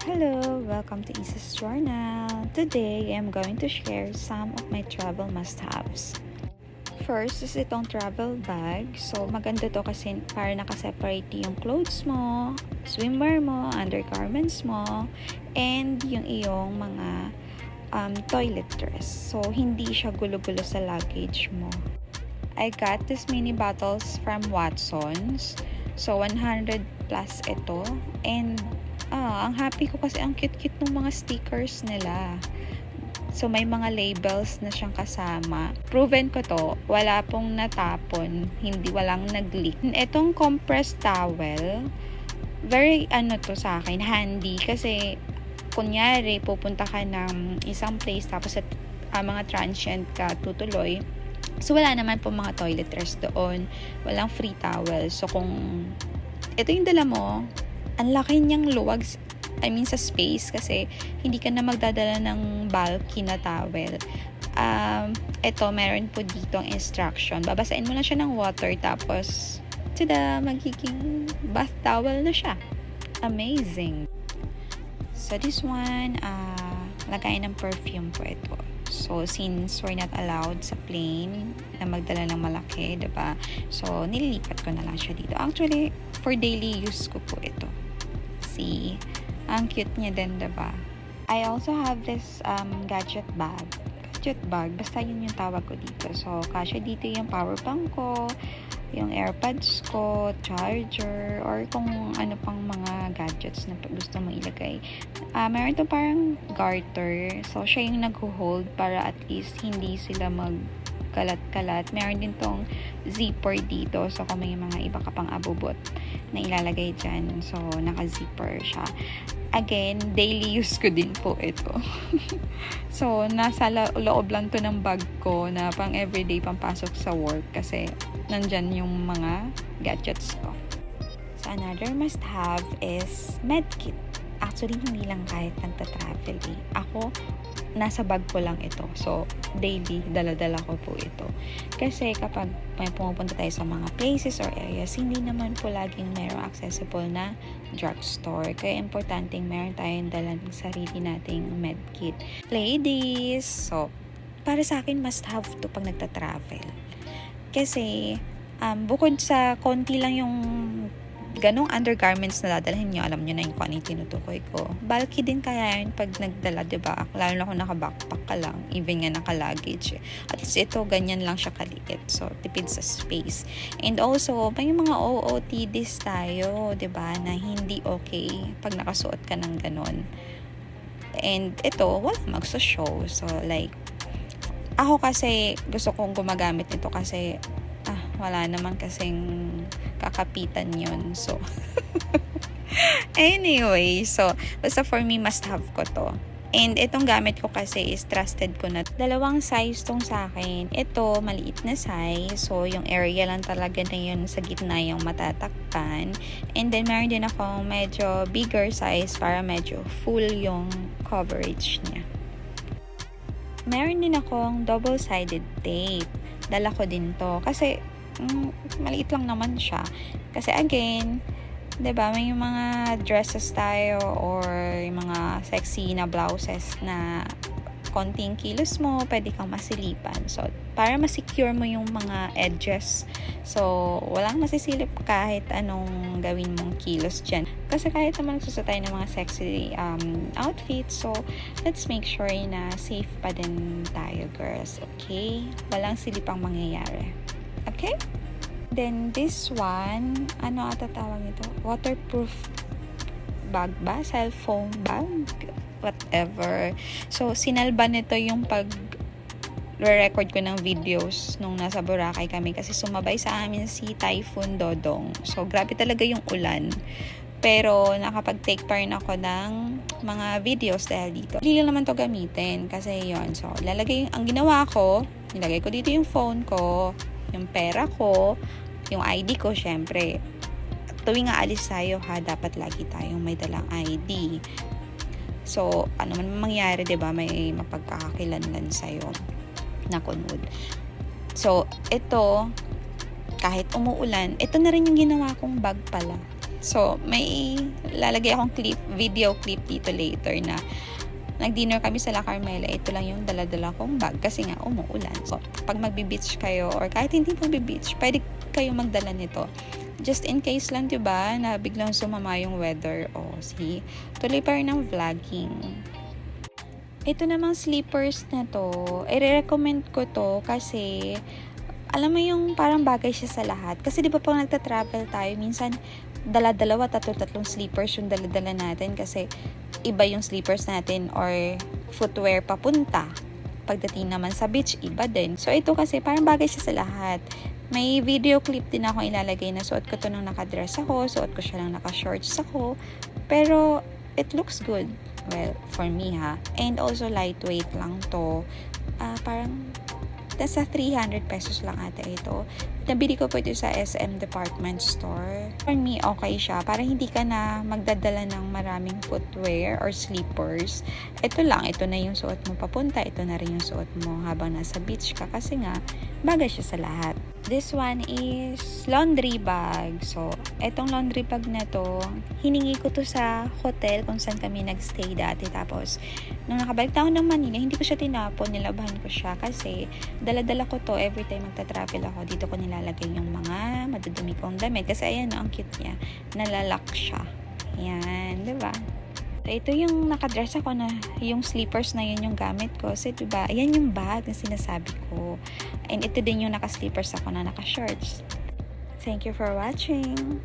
Hello, welcome to Isa's Journal. Today, I'm going to share some of my travel must-haves. First is itong travel bag. So, maganda to kasi para nakaseparate yung clothes mo, swimwear mo, undergarments mo, and yung iyong mga toilet dress. So, hindi siya gulo-gulo sa luggage mo. I got this mini bottles from Watsons. So, 100 plus ito. And ang happy ko kasi ang cute-cute ng mga stickers nila. So, may mga labels na siyang kasama. Proven ko to, wala pong natapon, walang nag-leak. Itong compressed towel, very to sa akin, handy. Kasi, kunyari, pupunta ka ng isang place, tapos mga transient ka tutuloy. So, wala naman po mga toiletries doon. Walang free towel. So, kung ito yung dala mo, ang laki niyang luwag, sa space kasi hindi ka na magdadala ng bulky na towel. Ito, meron po dito ang instruction. Babasain mo lang siya ng water tapos, tada, magiging bath towel na siya. Amazing! So, this one, lagayan ng perfume po ito. So, since we're not allowed sa plane na magdala ng malaki, diba? So, nililipat ko na lang siya dito. Actually, for daily use ko po ito. See? Ang cute niya din, diba? I also have this gadget bag. Gadget bag, basta yun yung tawag ko dito. So, kasya dito yung power bank ko, yung AirPods ko, charger, or kung ano pang mga gadgets na gusto mo ilagay. Meron to parang garter. So, siya yung nag-hold para at least hindi sila magkalat-kalat. Meron din tong zipper dito. So, kung may mga iba ka pang abubot na ilalagay dyan. So, naka-zipper siya. Again, daily use ko din po ito. So, nasa loob lang to ng bag ko na pang everyday pampasok sa work kasi nandyan yung mga gadgets ko. So, another must-have is medkit. Actually, hindi lang kahit nagta-travel eh. Ako, nasa bag ko lang ito. So, daily, dala-dala ko po ito. Kasi kapag may pumupunta tayo sa mga places or areas, hindi naman po laging mayroong accessible na drugstore. Kaya importanteng meron tayong dala ng sarili nating medkit. Ladies, so, para sa akin, must have to pag nagta-travel. Kasi, bukod sa konti lang yung ganong undergarments na dadalhin nyo, alam nyo na yung kung ano yung tinutukoy ko. Bulky din kaya yun pag nagdala, diba? Lalo na kung naka-backpack ka lang, even nga naka-luggage. At least ito, ganyan lang siya kaliit. So, tipid sa space. And also, may mga OOTDs tayo, diba? Na hindi okay pag nakasuot ka ng ganon. And ito, wala magsa-show. So, like, ako kasi, gusto kong gumagamit nito kasi, wala naman kasing kakapitan yun. So, anyway, so, basta for me, must have ko to. And itong gamit ko kasi is trusted ko na. Dalawang size tong sa akin. Ito, maliit na size. So, yung area lang talaga na yun sa gitna yung matatakpan. And then, meron din akong medyo bigger size para medyo full yung coverage niya. Meron din akong double-sided tape. Dala ko din to. Kasi, maliit lang naman siya. Kasi again, 'di ba, may mga dresses tayo or mga sexy na blouses na konting kilos mo, pwede kang masilipan. So, para ma-secure mo yung mga edges. So, walang masisilip kahit anong gawin mong kilos dyan. Kasi kahit naman nagsusuot tayo ng mga sexy outfits, so, let's make sure na safe pa din tayo, girls. Okay? Walang silipang mangyayari. Okay? Then, this one, ano ata tawag nito? Waterproof bag ba? Cellphone bag? Whatever. So, sinalba nito yung pag-record ko ng videos nung nasa Boracay kami kasi sumabay sa amin si Typhoon Dodong. So, grabe talaga yung ulan. Pero, nakapag-take pa rin ako ng mga videos dahil dito. Hindi lang naman to gamitin kasi yon. So, ang ginawa ko, nilagay ko dito yung phone ko, yung pera ko, yung ID ko, syempre. Tuwing aalis tayo dapat lagi tayong may dalang ID. So, ano man mangyari, diba, may mapagkakakilanlan sa'yo na kunod. So, ito, kahit umuulan, ito na rin yung ginawa kong bag pala. So, may lalagay akong video clip dito later na nag-dinner kami sa La Carmela. Ito lang yung dala-dala kong bag kasi nga umuulan. So, pag magbe-beach kayo or kahit hindi magbe-beach, pwede kayo magdala nito. Just in case lang, diba, na biglang sumama yung weather. See, tuloy pa rin ng vlogging. Ito namang slippers na to, i-recommend ko to kasi alam mo yung parang bagay siya sa lahat. Kasi di ba pag nagta-travel tayo, minsan dala-dalawa, tatlong slippers yung dala-dala natin kasi iba yung slippers natin or footwear papunta. Pagdating naman sa beach, iba din. So ito kasi parang bagay siya sa lahat. May video clip din ako ilalagay na suot ko to nung nakadress ako, suot ko siya lang naka-shorts ako. Pero it looks good. Well, for me and also lightweight lang to. Parang nasa 300 pesos lang ata ito. Nabili ko po ito sa SM Department Store. For me, okay siya. Para hindi ka na magdadala ng maraming footwear or slippers. Ito lang. Ito na yung suot mo papunta. Ito na rin yung suot mo habang nasa beach ka. Kasi nga, bagay siya sa lahat. This one is laundry bag. So, etong laundry bag na to, hiningi ko to sa hotel kung saan kami nagstay dati. Tapos, nung nakabalik na ako ng Manila, hindi ko siya tinapon. Nilabahan ko siya kasi dala-dala ko to every time magta-travel ako. Dito ko nilalagay yung mga madudumi kong damit. Kasi ayan, ang cute niya. Nalalak siya. Ayan, diba? Ito yung nakadress ako na yung slippers na yun yung gamit ko. So, diba, ayan yung bag na sinasabi ko. And ito din yung naka-slippers ako na naka-shorts. Thank you for watching.